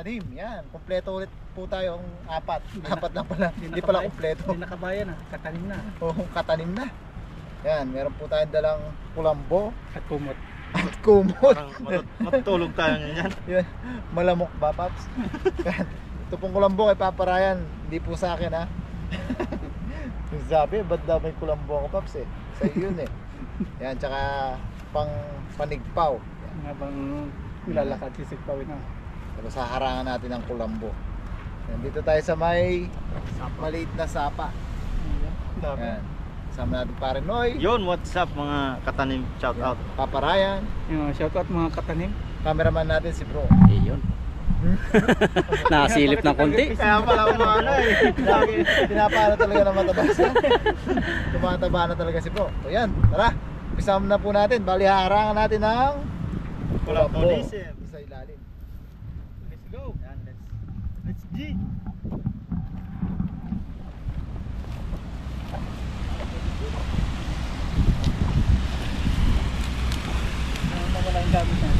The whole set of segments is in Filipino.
katanim. Yan, kumpleto ulit po tayo. Apat lang pala. Hindi pala kumpleto. Hindi nakabayan na, katanim na. Oo, katanim na. Yan, meron po tayong dalang kulambo At kumot. at kumot. Parang matutulog tayo ngayon. Yan, malamok ba, Paps? Yan. Ito pong kulambo kay Papa Ryan. Hindi po sa akin, ha? Yung sabi, ba't daw may kulambo ako, Paps, eh? Sa iyo yun, eh. Yan, tsaka panigpaw. Habang nilalakad sisigpawin na. Tapos haharangan natin ang kulambo. Yan, dito tayo sa may maliit na sapa. Yan. Kasama natin pare Noy. Yun, what's up mga katanim? Shout out. Papa Ryan. Yung shoutout mga katanim. Cameraman natin si Bro. Iyon. Nakasilip ng konti. Kaya pala umano eh. Pinapano talaga ng mataba siya. Tumataba na talaga si Bro. So yan, tara. Umpisa na po natin. Bali haharangan natin ng Kulambo. Polisim. sa ilalim. Let's go. Yan, let's G. Wala yung gamit na.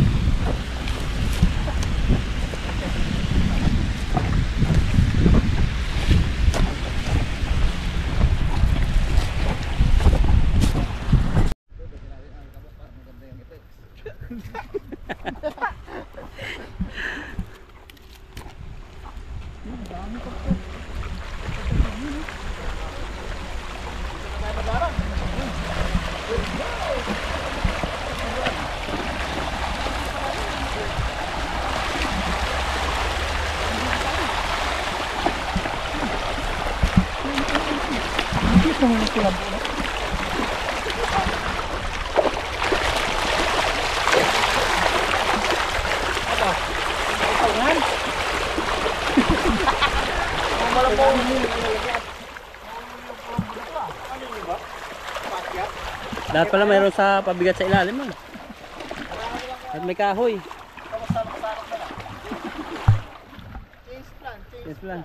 Dapat pala mayroon sa pabigat sa ilalim. At may kahoy. Yes plan.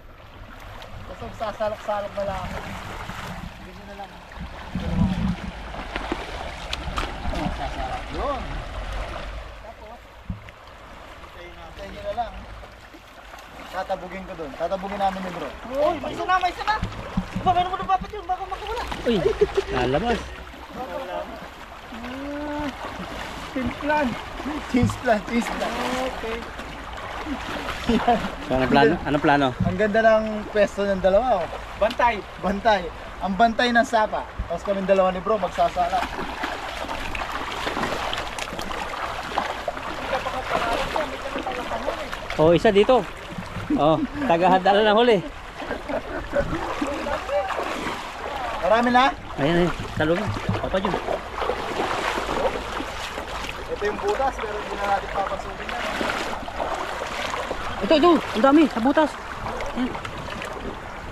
Basta magsasalok-salok na lang ako. Ganyan na lang. Magsasalok. Yun. Tapos, hintayin nyo na lang. Tatabugin ko dun. Tatabugin namin ni Bro. Uy, may isa na. Ba, meron mo na dapat yun. Baka makawala. Uy, lalabas. Team plan. Cheese plan. Okay. So, anong plano? Anong plano? Ang ganda ng pwesto ng dalawa. Oh. Bantay. Bantay. Ang bantay ng sapa. Tapos kaming dalawa ni Bro magsasala. Oh, isa dito. Oh, tagahadala ng huli. Marami na. Ayan eh, sa loob. Papa dyan. Ito yung butas pero hindi na natin papasukin na. Ito, ang dami, sa butas. Ayan.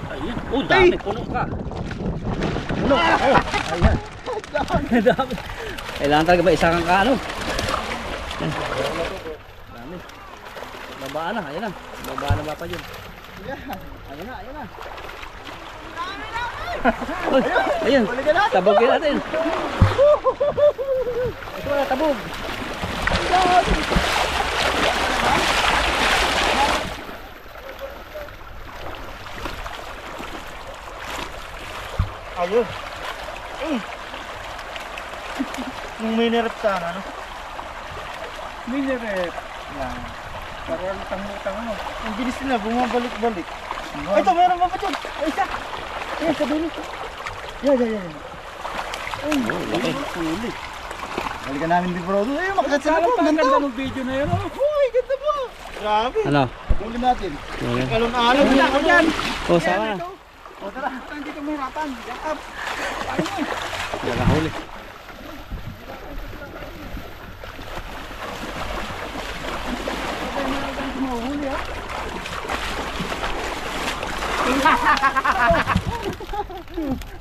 Ayan. Oh, dami, puno ka. Puno. Oh, ayan. Dami. Kailangan talaga ba isa kang kaano? Ayan. Dami. Babaan na, ayan na. Babaan na Papa dyan. Ayan na. Uy, ayan. Tabogin natin. Ito na, tabog. Ayun. Yung minirap sana, no? Mineret. Yan. Parang tang-tang ano. Ang bilis nila, bumabalik-balik. Ay, ito, meron pa ba ito? Ay, isa. Ay, sa dulo. Yan. Ay, laki. huli. Balikan namin ni Bro. Ay, makakatsa na Parang po. ganda Ganda. ng video na yun. Oh. Uy, ganda po. Grabe. Ano? Huli natin. Ayan. Kalon-alon Wala ko dyan. Oh, sama na. O tara. Hindi ka mahirapan. Jack up. Ano mo? Wala na huli. Mahuli ah.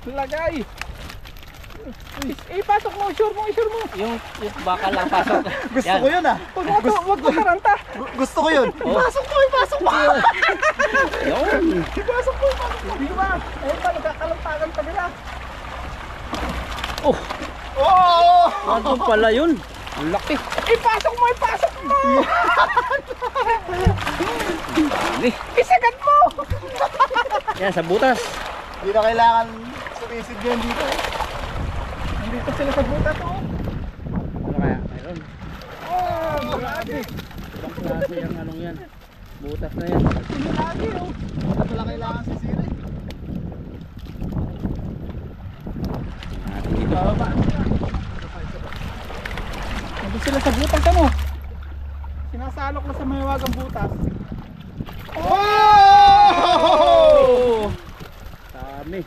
Lagay. Pasok mo, sure mo. Yung bakal lang pasok. Gusto ko yun ah. Huwag mo taranta. Gusto ko yun. Oh. Pasok mo. Yun. Pasok mo. Hindi ko ba? Ayun pa, nagkakalampagan pa nila. Oh, Oo. ano pala yun? Ang laki. Ipasok mo, ipasok mo! Dami. Isagad mo! Yan, sa butas. Hindi na kailangan sumisid yan dito. Nandito sila sa butas, oh. Ano kaya? Mayroon. Oh, grabe. Ibang klase yung anong yan. Butas na yan. Grabe, oh. Hindi pala kailangan sisirin. Natin dito. Bababa sila. Nandito sila sa butas, ano? Sinasalok na sa mahiwagang butas. Oh! Dami.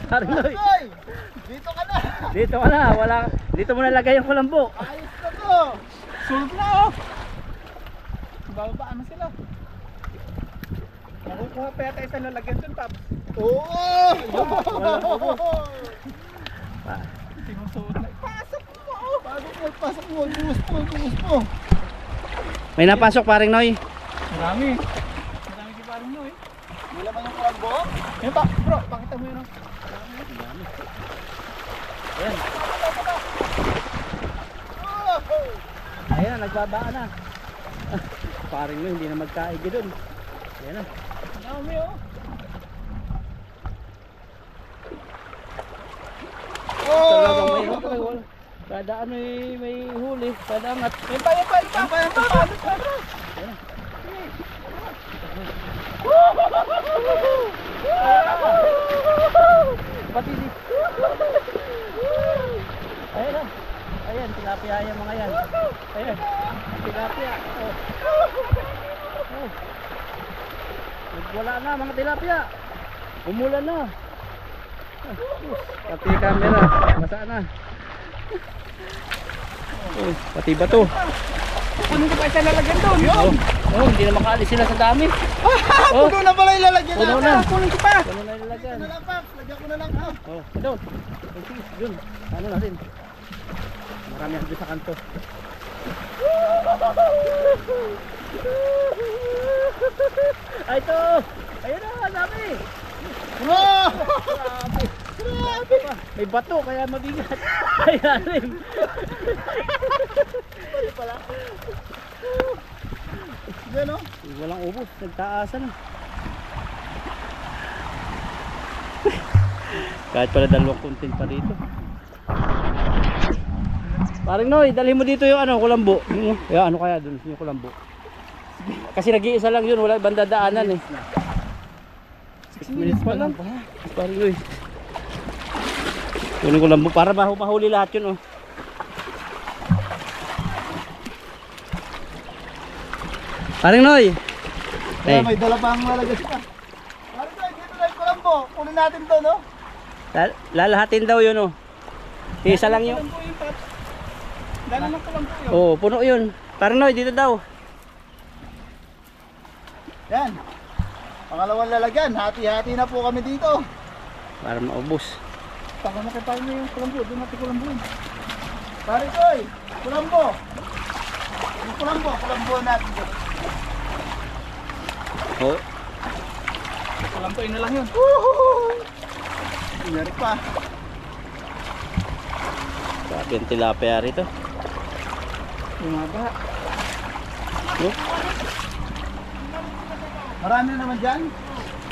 Parang Noy. Ay! Dito ka na! Dito ka na. Wala. Dito mo nalagay yung kulambo. Ayos na to! Sulog na, oh. Bababa na sila. Nakukuha pa yata isang lalagyan dun, Paps. Oo! Sinusuot na. Pasok mo, oh. Pasok mo! Buhos mo! May napasok paring Noy. Marami. Marami si parang no, eh. Hindi naman yung kulambo? Eh, bro, pakita mo yun, oh. Ayan. Oh! Ayan, nagbabaan na. Paring Noy, hindi na magkaigi dun. Ayan na. Marami, oh. Talagang may Oh! huli. Kada ano may huli. Kada angat. Yan pa. Pati di. Ayan na. Ayan, tilapia yung mga yan. Ayan. Tilapia. Oh. Oh. Wala na mga tilapia. Umulan na. Pati camera. Basa na. Oh, pati bato. Kunin ko pa isang lalagyan doon. Oh, oh, hindi na makaalis sila sa dami. Oh, Puno na pala yung lalagyan puno natin. na. Kunin ko pa. Puno na ilagyan. Ano lang, Paps? Lagyan ko na lang. Ah. Oh, doon. Yun. Ano natin? Marami ang doon sa kanto. Ay, ito! Ayun na, dami! Oh! Grabe! May bato, kaya mabigat. Ayan rin. Yan o. Walang ubos, nagtaasan na. Kahit pala dalawang content pa dito. Parang Noy, dalhin mo dito yung ano, kulambo. Yeah, ano kaya dun yung kulambo? Kasi nag-iisa lang yun, wala ibang dadaanan eh. 6 minutes pa lang. Parang Noy. Kunin kulambo para mahuli lahat yun oh. Parang Noy. Kaya may dala pa ang lalagyan siya. Ano ba? Dito na yung kulambo. Kunin natin to, no? Lalahatin daw yun oh. Isa lang yun. Kulambo yun, Paps. Dala ng kulambo yun. Oo, puno yun. Parang Noy, dito daw. Yan. Pangalawang lalagyan. Hati-hati na po kami dito. Para maubos. Taka mo kay Paolo yung kulambo. Doon natin kulambo yun. Pare Koy, kulambo. Yung kulambo natin. Oh, Kulamboin na lang yun. Meron pa. sabi yung tilapia rito. Bumaba. Oh, Marami na naman dyan.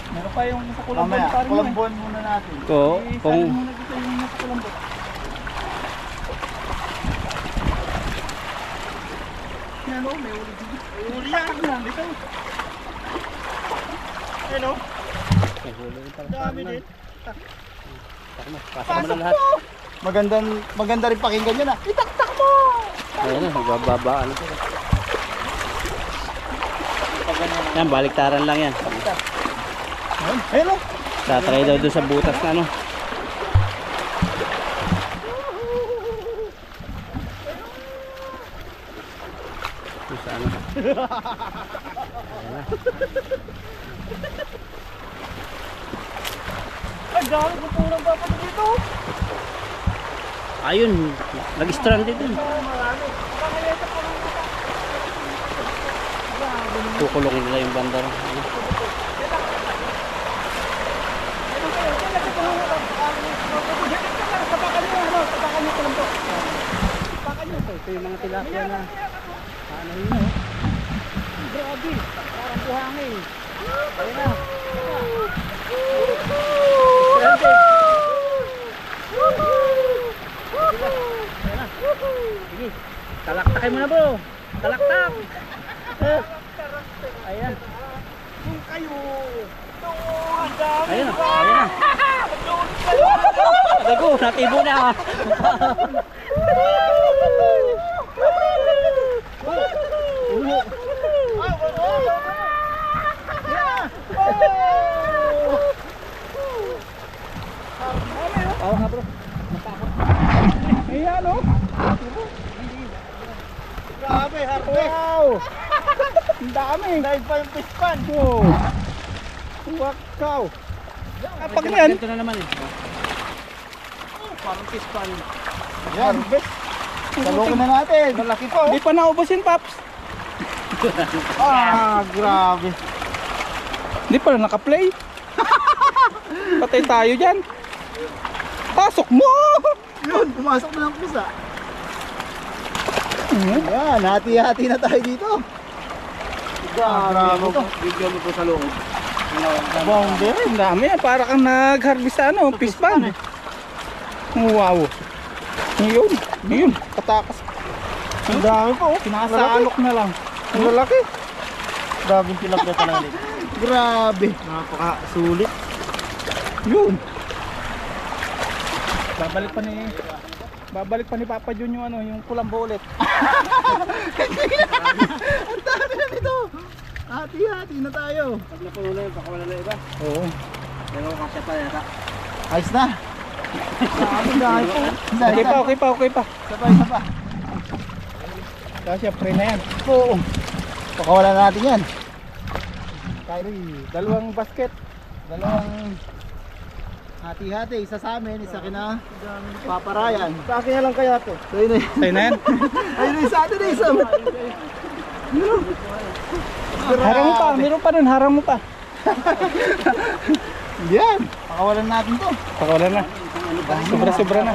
Meron pa yung sa kulambo. Mamaya, Parang kulambon muna natin. ko, Kung... kung muna dito yung nasa kulambo. Yan o, may uli dito. May uli yan. Dito. Yan o. may huli rin pala. Dami din. Pasok mo na lahat. Maganda rin pakinggan yun ah. Itaktak mo! Ayan na, nagbababaan na sila. Yan, baliktaran lang yan. Ayun o. Tatry daw doon sa butas na ano. Doon sa ano. Ayan na. Ay, dami ko purang dapat dito. Ayun, nag-stranded dun. Marami. Pangayay sa kulambo. Kukulong nila yung banda. Ano. Ito yung mga tilapia na ano yun oh. Grabe, parang buhangin. Ayun na. Ayun na. Sige, talaktakin mo na bro. Talaktak. Ayan. Kung kayo. Ayun na, ayun na. Gago, natibo na ah. Oo nga bro. Ayan o. Grabe, harvest. Wow. Ang dami. Dahil pa yung pispan. Wow. Wakaw. Kapag yan. Ito na naman eh. Parang pispan. Yan. Salukin na natin. Malaki pa oh. Hindi pa naubusin, Paps. Grabe. Hindi pa na naka-play. Patay tayo dyan. Pasok mo! Yun, pumasok na ng pusa. Yan, hati-hati na tayo dito. Grabe ito. Video mo po sa loob. Boundary. Ang dami yan. Para kang nag-harvest sa ano, pispan. Wow. Yun, yun. Katakas. Ang dami po. Sinasalok na lang. Ang lalaki. Grabing tilapia talaga. Grabe. Napakasulit. Yun. Babalik pa ni Papa Jun yung ano, yung kulambo ulit. Ang dami na nito. Hati-hati na tayo. Pag napuno na yun, baka wala na iba. Oo. Pero kasya pa yata. Ayos na. Ang dami po. Okay pa, okay pa, okay pa. Isa pa. Kasi pre na yan. Oo. Pakawala na natin yan. Kyrie, dalawang basket. Dalawang hati-hati. Isa sa amin, isa kina Paparayan. Sa akin na lang kaya to. So yun eh. Sa'yo na yan. Ayun eh, sa atin eh. Isa. Harang mo pa, meron pa dun, harang mo pa. Yan. Pakawalan natin to. Pakawalan na. Sobra-sobra na.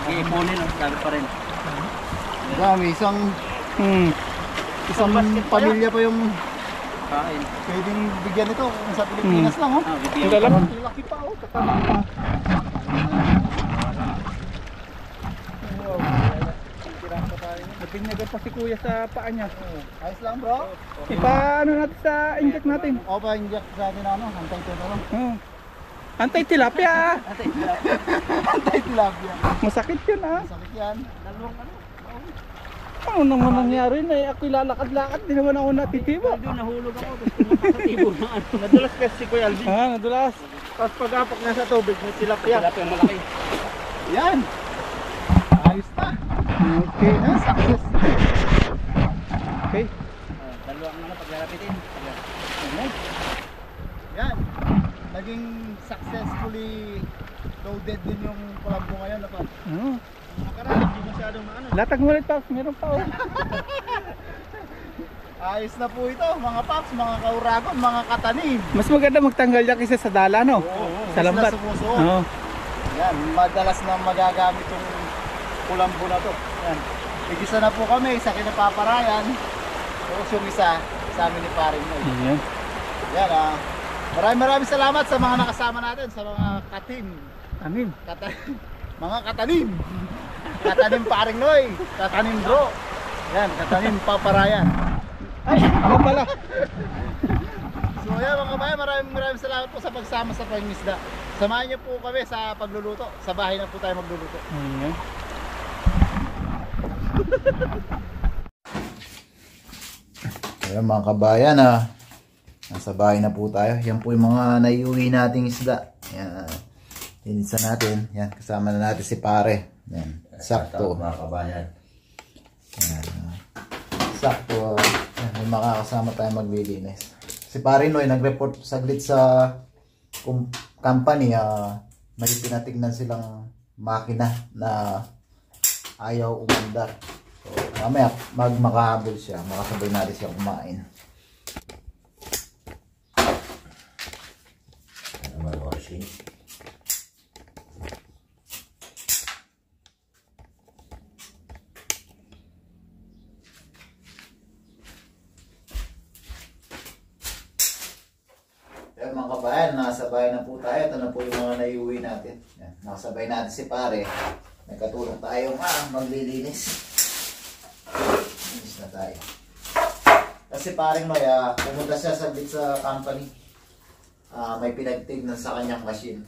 Iipunin, lalo pa rin. Dami. Isang pamilya pa yung Kain. pwedeng bigyan nito kung sa Pilipinas lang. Oh. Ang lalaki. Laki pa oh. Nagpinyagan pa si kuya sa paa niya. Ayos lang bro. Ipaano natin sa inject natin. O pa inject sa atin ano, antay to lang. Oh. Antay tilapia. Antay tilapia. Masakit yun ah. Sakit yan. Ano naman nangyari na ako'y lalakad-lakad. Di naman ako natitibo. Doon nahulog ako, tapos nakakatibo na ano. Nadulas kasi si Kuya Alvin. Nadulas. Tapos pag-apak na sa tubig, may tilapia. Tilapia yung malaki. Yan. Ayos na. Okay. Success. Okay. Dalawang ano, paglalapitin. Yan. Naging successfully loaded din yung kulambo ngayon. Apa? Nakaraan, hindi masyadong maano. Latag mo ulit, Paps. Meron pa oh. Ayos na po ito, mga paps, mga kauragon, mga katanim. Mas maganda magtanggal yan kaysa sa dala, no? Sa lambat. Oo. Yan, madalas na magagamit yung kulambo na to. Yan. Igisa na po kami, isa kinapaparayan. Tapos yung isa, sa amin ni Paring Noy. Ayan. Yan maraming salamat sa mga nakasama natin, sa mga katim. Amin. Mga katanim. Katanim Paring Noy, katanim bro. Yan, katanim paparayan. Ay, ako pala. So yan mga kabayan, maraming salamat po sa pagsama sa pangingisda. Samahan niyo po kami sa pagluluto. Sa bahay na po tayo magluluto. Ayan. Ayan mga kabayan, nasa bahay na po tayo. Yan po yung mga naiuwi nating isda. Yan, tinisa natin. Yan, kasama na natin si pare. Yan, sakto. Mga kabayan. Yan, sakto. Yan, may makakasama tayo maglilinis. Si pare Noy nag-report saglit sa company. May pinatignan silang makina na ayaw umandar. So, mamaya makahabol siya, makasabay natin siya kumain. Ay mga kabayan, nakasabay na po tayo. Ito na po yung mga naiuwi natin. Yan, nakasabay natin si pare. Nagkatulong tayo maglilinis. Linis na tayo. Kasi paring Noy, pumunta siya saglit sa company. May pinagtignan sa kanyang machine.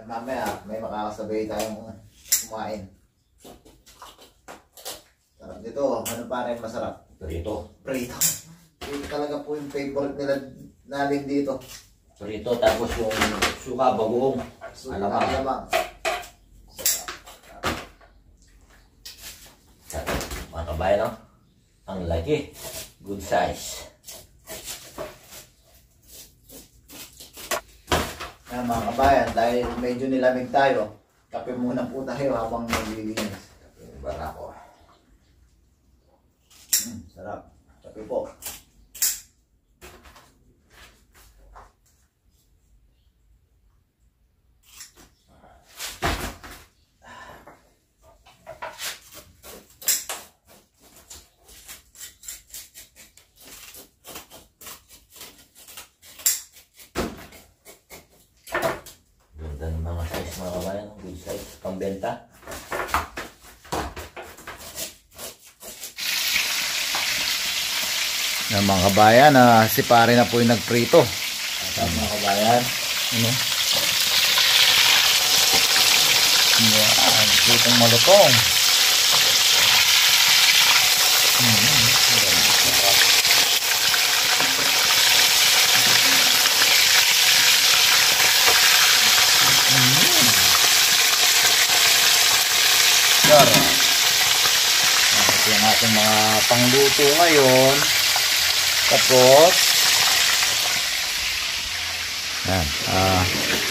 Mamaya may makakasabay tayong kumain. Sarap dito. Ano pa rin masarap? Prito. Prito. Prito talaga po yung favorite nila natin dito. Prito tapos yung suka bagoong. Alamang. Alamang. Mga kabayan, no? Ang laki. Good size. Mga kabayan, dahil medyo nilamig tayo, kape muna po tayo habang naglilinis. Kape barako. Sarap. Kape po. Ganda ng mga size mga kabayan. Good size. Pambenta. Mga kabayan, si pare na po yung nagprito. Mga kabayan. Ano? Yan, pritong malutong. Sarap. Ito yung ating mga pangluto ngayon. Tapos yan,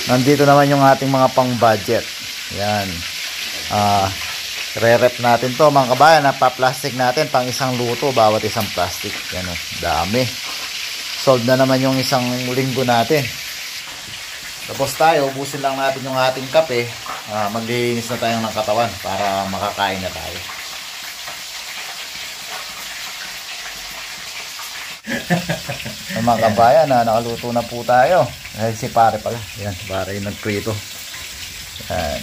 nandito naman yung ating mga pang-budget. Yan. Re-rep natin to mga kabayan. Pa-plastic natin pang isang luto bawat isang plastic. Yan o, dami. Sold na naman yung isang linggo natin. Tapos tayo, ubusin lang natin yung ating kape. Maglilinis na tayo ng katawan para makakain na tayo. Mga kabayan, nakaluto na po tayo. Dahil si pare pala. Yan, si pare yung nagprito. Yan.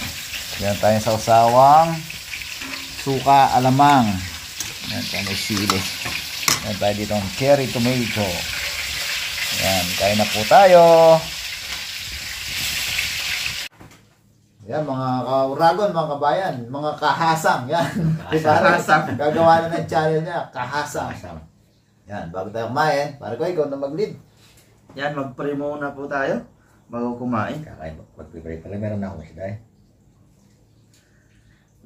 Yan tayo sa usawang suka alamang. Yan tayo may sili. Yan tayo dito ang cherry tomato. Yan, kain na po tayo. Yan, mga kauragon, mga kabayan, mga kahasang. Yan. Kahasang. Gagawa na ng channel niya, kahasang. Yan, bago tayo kumain, para ko ikaw na mag-lead. Yan, mag-pray muna po tayo bago kumain. Kakain. Mag-prepare pala. Meron na akong isda eh.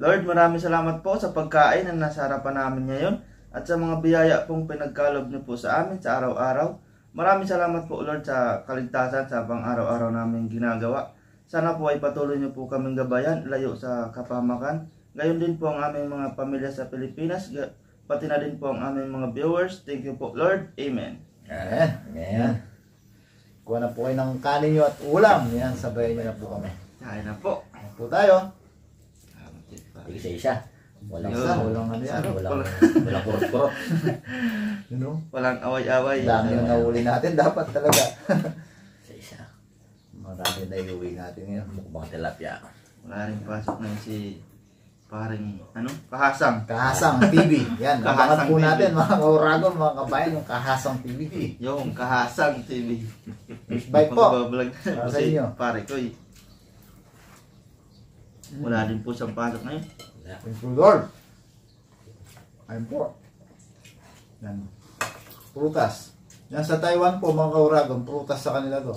Lord, maraming salamat po sa pagkain na nasa harapan namin ngayon at sa mga biyaya pong pinagkalob niyo po sa amin sa araw-araw. Maraming salamat po Lord sa kaligtasan sa pang-araw-araw namin ginagawa. Sana po ay patuloy niyo po kaming gabayan, layo sa kapahamakan. Gayon din po ang aming mga pamilya sa Pilipinas, pati na din po ang aming mga viewers. Thank you po Lord. Amen. Yan. Yan. Kuha na po kayo ng kanin nyo at ulam. Yan, sabayan nyo na po kami. Kaya na po. Yan po tayo. Isa-isa. Walang Yun. Walang ano yan. Walang kurot-kurot. You know? Walang away-away. Dami yung nahuli natin. Dapat talaga. Isa-isa. Marami na iuwi natin ngayon. Mukbang tilapia. Wala rin pasok na si paring Kahasang. Kahasang TV. Yan. Abangan Kahasang po TV. natin mga kauragon, mga kabayan, yung Kahasang TV. Yung Kahasang TV. Fish bite po. Magbablog Para sa si inyo. pare ko eh. Wala din po siyang pasok ngayon. Thank you, Lord. Ayun po. Yan. Prutas. Yan sa Taiwan po, mga kauragon, prutas sa kanila to.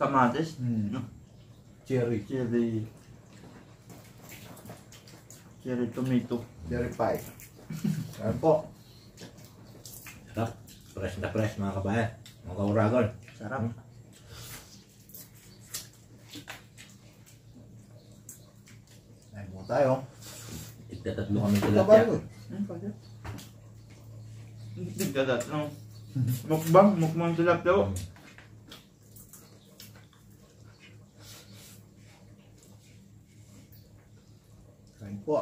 Kamatis. Hmm. No? Cherry. Cherry tomato. Cherry pie. Ayun po. Sarap. Fresh na fresh mga kabayan. Mga kauragon. Sarap. Ayun po tayo. Itatatlo kami Ito ba tilapia. ito? Pwede. Hindi ka dat, no? Mukbang tilapia ko. Ayun po.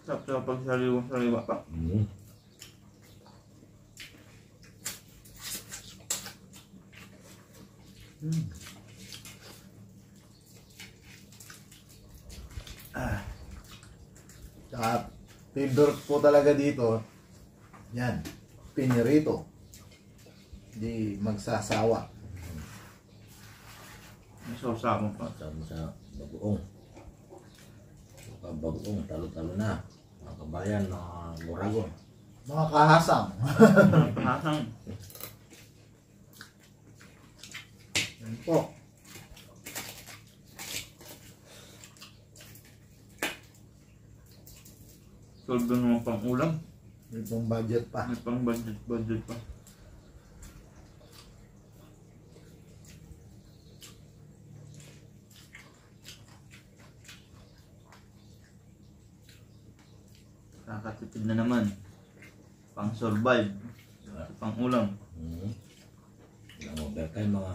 Sarap sa pagsaliwa pa. Mm. Tsaka, favorite po talaga dito, yan, pinirito. Hindi magsasawa. May sausa mo pa. Sama sa bagoong. Sa bagoong, talo-talo na. Mga kabayan, mga kauragon. Mga kahasang. Panasang. Yan po. Soldo naman pang ulam. May pong budget pa. May pang budget pa. Kakatipid na naman. Pang survive. Pang ulam. Mm. Ilang overtime mga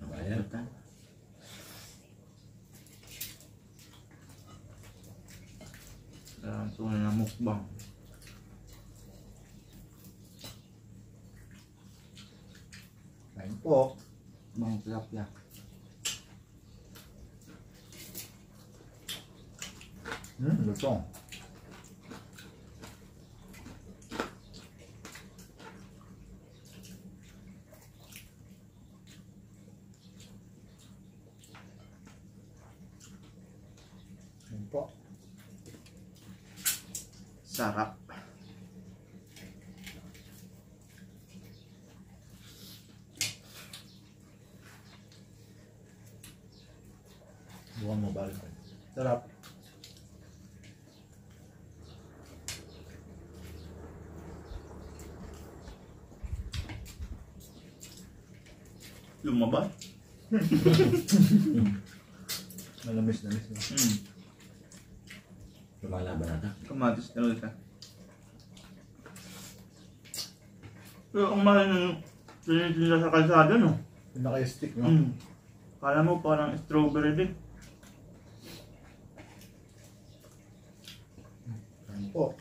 kabayan. Tunay na mukbang. Ayun po. Bang tilapia. Lutong. Ayun po. Sarap. Bukan mo balik. Sarap. Lumabas. Malamis-lamis na. Lumalaban natin. Kamatis na ulit. Pero ang mahal ng tinitinda sa kalsada, no? Yung naka-stick, no? Kala mo parang strawberry din. Ayun po.